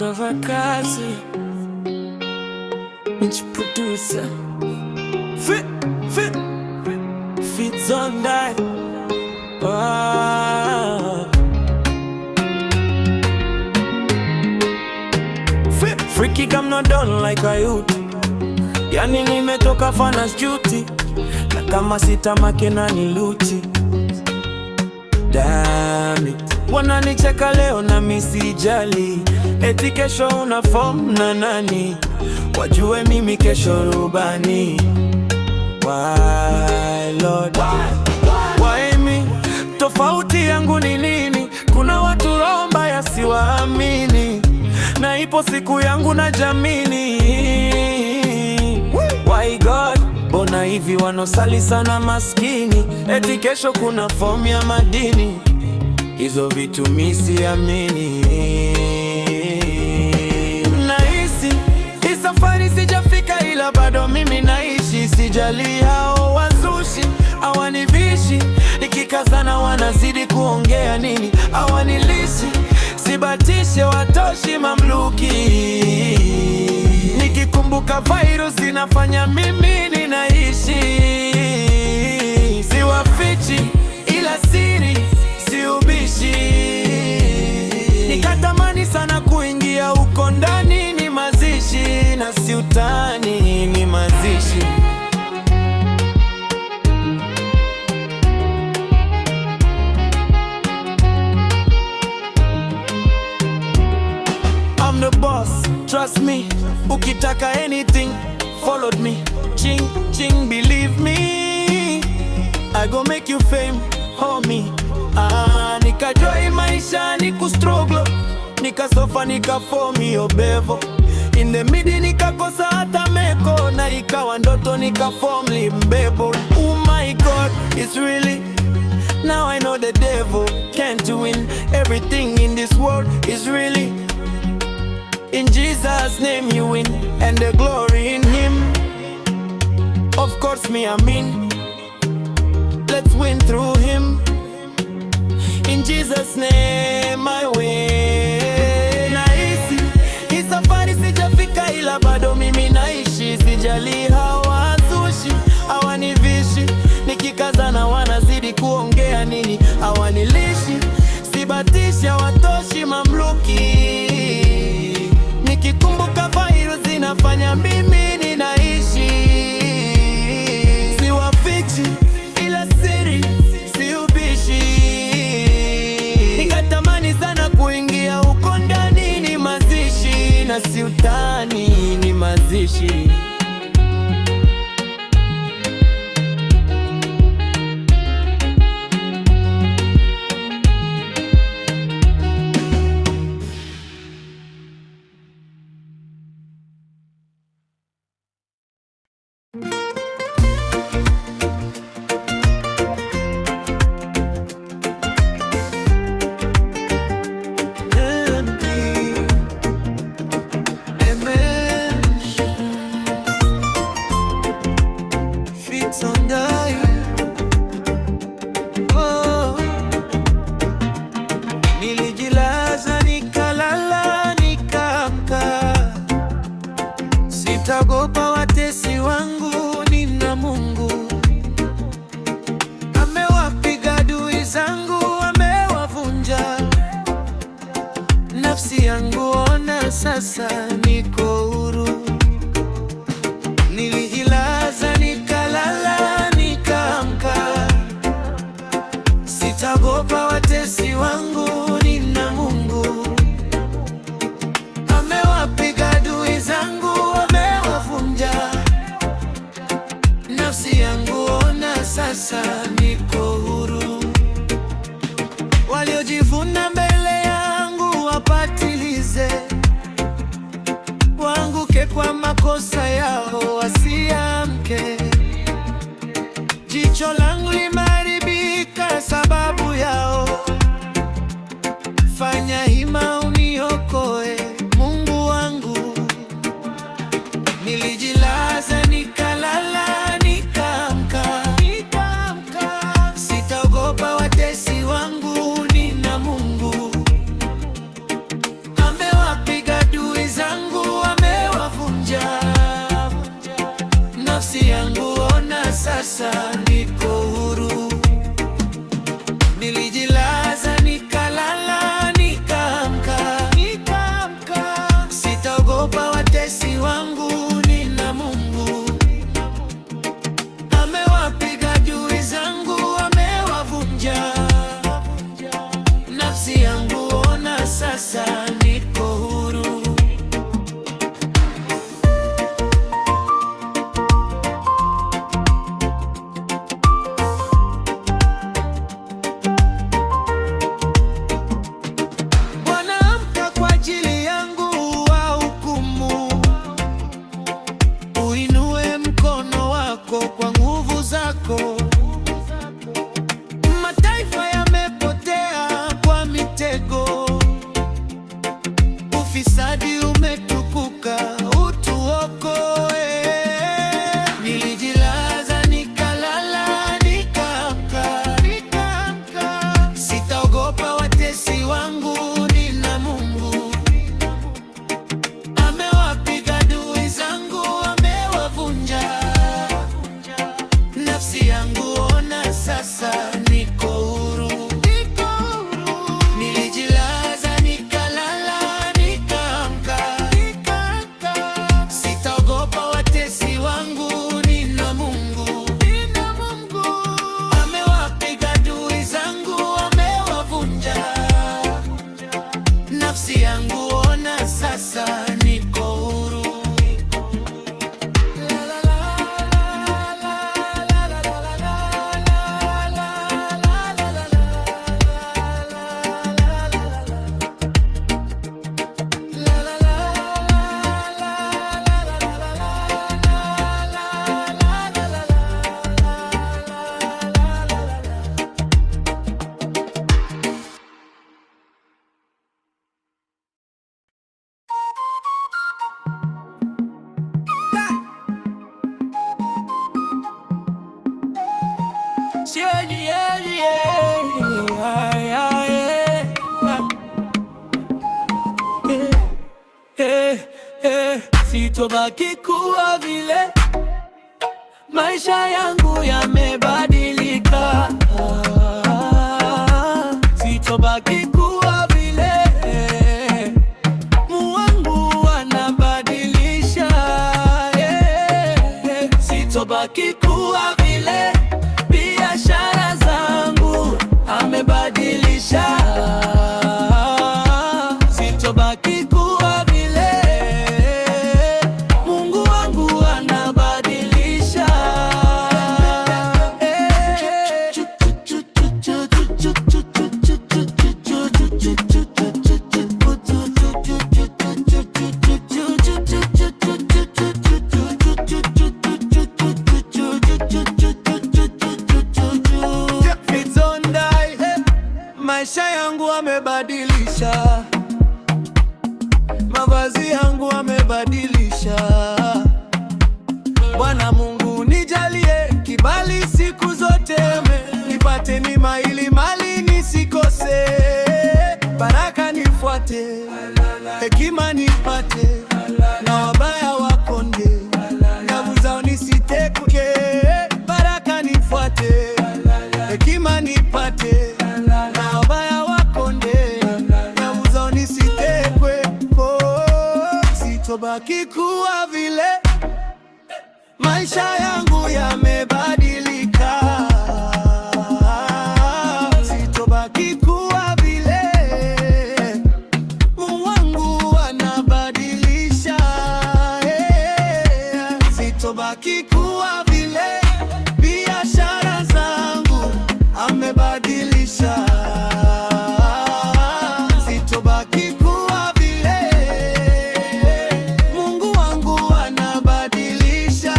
Mavakazi, Mitch producer, Fits on that. Freaky I'm not done like I used. Yani nimetoka Fanas duty, na kama sitamake na niluti. Damn it, wananicheka leo na misijali, eti kesho una form na nani, wajue mimi kesho rubani. Why Lord, why me? Tofauti yangu ni nini? Kuna watu roho mbaya siwaamini, na ipo siku yangu na jamini. Why God, bona hivi wanosali sana maskini, eti kesho kuna form ya madini. Hizo vitu mimi siamini. Nahisi hii safari sijafika, ila bado mimi naishi. Sijali hao wazushi hawanivishi, nikikazana wanazidi kuongea nini. Hawanilishi, sibatishe watoshi mamluki. Nikikumbuka virus inafanya mimi ninaishi. Siwafichi ila siri siubishi. Nikatamani sana kuingia uko ndani, ni mazishi na si utani, ni mazishi. I'm the boss, trust me. Ukitaka anything, followed me. Ching, ching, believe me, I go make you fame, homie. Nikajoi maisha, nikustruggle, nikasofa, nikafomi obevo. In the midi nikakosa hata meko, na ikawa ndoto nikaform limbebo. Oh my God, it's really, now I know the devil can't win. Everything in this world is really, in Jesus' name you win, and the glory in Him. Of course me I mean, let's win through Him. In Jesus' name I win. Nahisi hii safari sijafika, ila bado mimi naishi. Sijali hawazushi hawanivishi, nikikazana wanazidi kuongea nini. Hawanilishi, sibatishi hawatoshi mamluki. Nikikumbuka virus inafanya mimi ninaishi. Siwafichi ila siri siubishi. Nikatamani sana kuingia uko ndani, ni mazishi na si utani, ni mazishi. Nilijilaza nikalala nikaamka, sitagopa watesi wangu, nina Mungu. Amewapiga adui zangu, amewavunja. Nafsi yangu ona sasa niko huru. Nilijilaza nikalala nikaamka, sitagopa watesi wangu, nina Mungu. Amewapiga adui zangu, amewavunja. Nafsi yangu ona sasa niko huru. Waliojivuna mbele yangu wapatilize, waanguke kwa makosa yao wasiamke. Jicho langu limeharibika sababu yao, fanya hima uniokoe Mungu wangu. Nilijilaza nikalala nikaamka, sitaogopa watesi wangu, nina Mungu. Amewapiga adui Nilijilaza nikalala nikaamka, sitaogopa watesi wangu, nina Mungu. Amewapiga adui zangu, amewavunja. Nafsi yangu ona sasa niko huru. Kwa nguvu zako mataifa yamepotea kwa mitego, ufisadi umetukuka, utuokoe. Nilijilaza nikalala nikaamka, sitaogopa watesi wangu, nina Mungu. Amewapiga adui zangu, amewavunja. Nafsi yangu ona sasa niko huru. Nilijilaza nikalala nikaamka, sitaogopa watesi wangu, nina Mungu. Amewapiga adui zangu, amewavunja. Nafsi yangu ona sasa niko huru. Sitobaki kuwa vile, maisha yangu yamebadilika. Sitobaki kuwa vile, Mungu anabadilisha. Sitobaki kuwa vile, biashara zangu amebadilisha. Sitobaki kuwa vile, Mungu wangu anabadilisha. Maisha yangu amebadilisha, mavazi yangu amebadilisha. Bwana Mungu nijalie kibali siku zote, nipate neema ili mali nisikose. Baraka nifuate, hekima nipate, na wabaya wakonde, nguvu zao nisiteke. Baraka nifuate, hekima nipate, na wabaya wakonde, nguvu zao nisitekwe. Sitobaki kuwa vile, maisha yangu yamebadilika. Sitobaki kuwa vile, Mungu wangu anabadilisha. Sitobaki kuwa vile, biashara zangu amebadilisha. Sitobaki kuwa vile, Mungu wangu anabadilisha.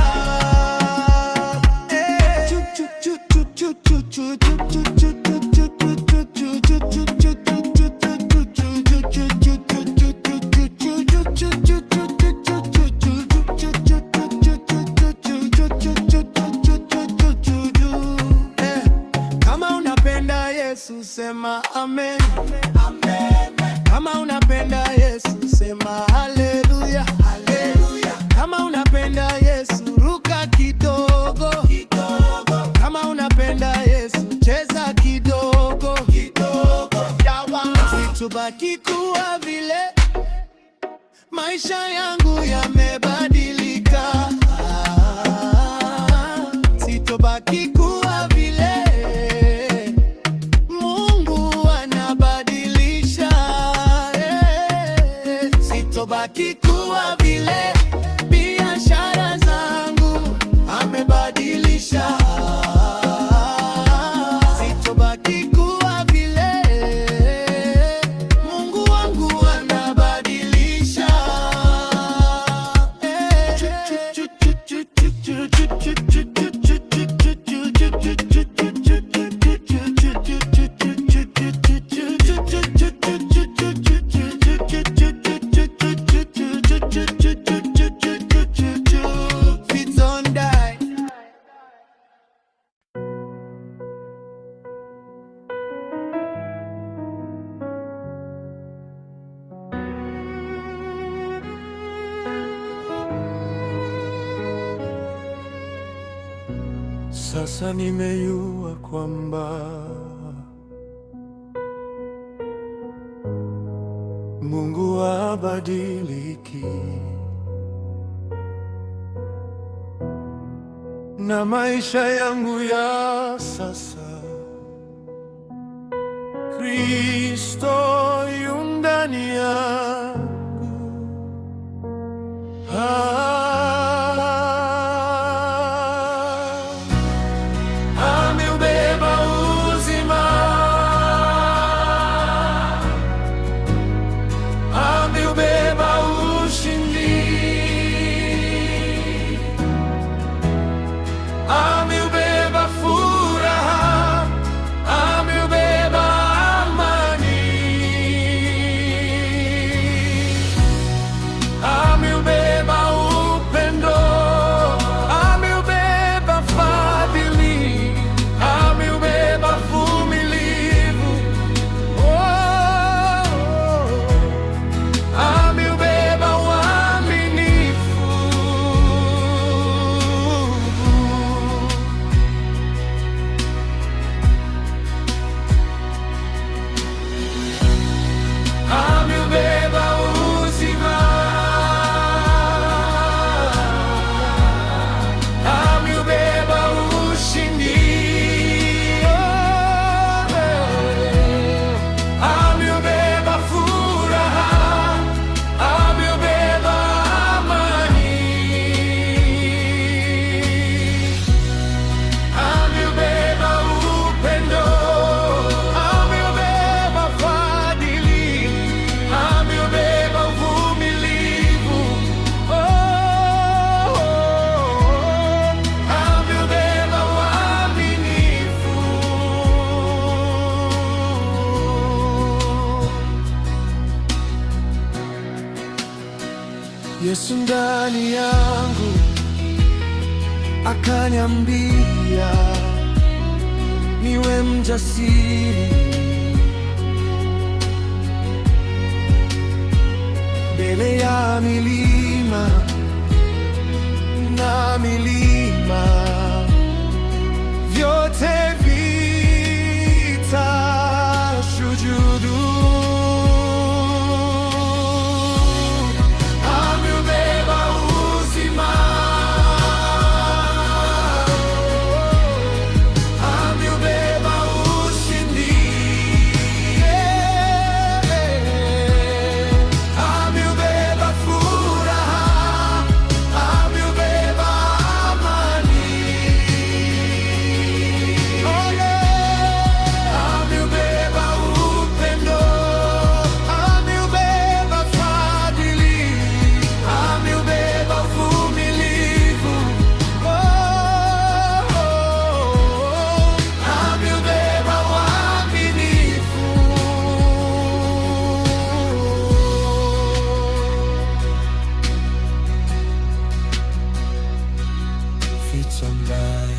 Kama unapenda Yesu sema amen. Kama unapenda Yesu sema haleluya. Kama unapenda Yesu ruka kidogo. Kama unapenda Yesu cheza kidogo. sitobaki kuwa vile. Maisha yangu yamebadilika, sitobaki kuwa vile. Mungu anabadilisha, sitobaki kuwa vile. Biashara zangu amebadilisha, sitobaki kuwa vile. Mungu wangu anabadilisha. Sasa nimejua kwamba Mungu habadiliki, na maisha yangu ya sasa Kristo yu ndani yangu. Yesu ndani yangu akaniambia niwe mjasiri mbele ya milima na milima, vyote vitashuhudu. Somebody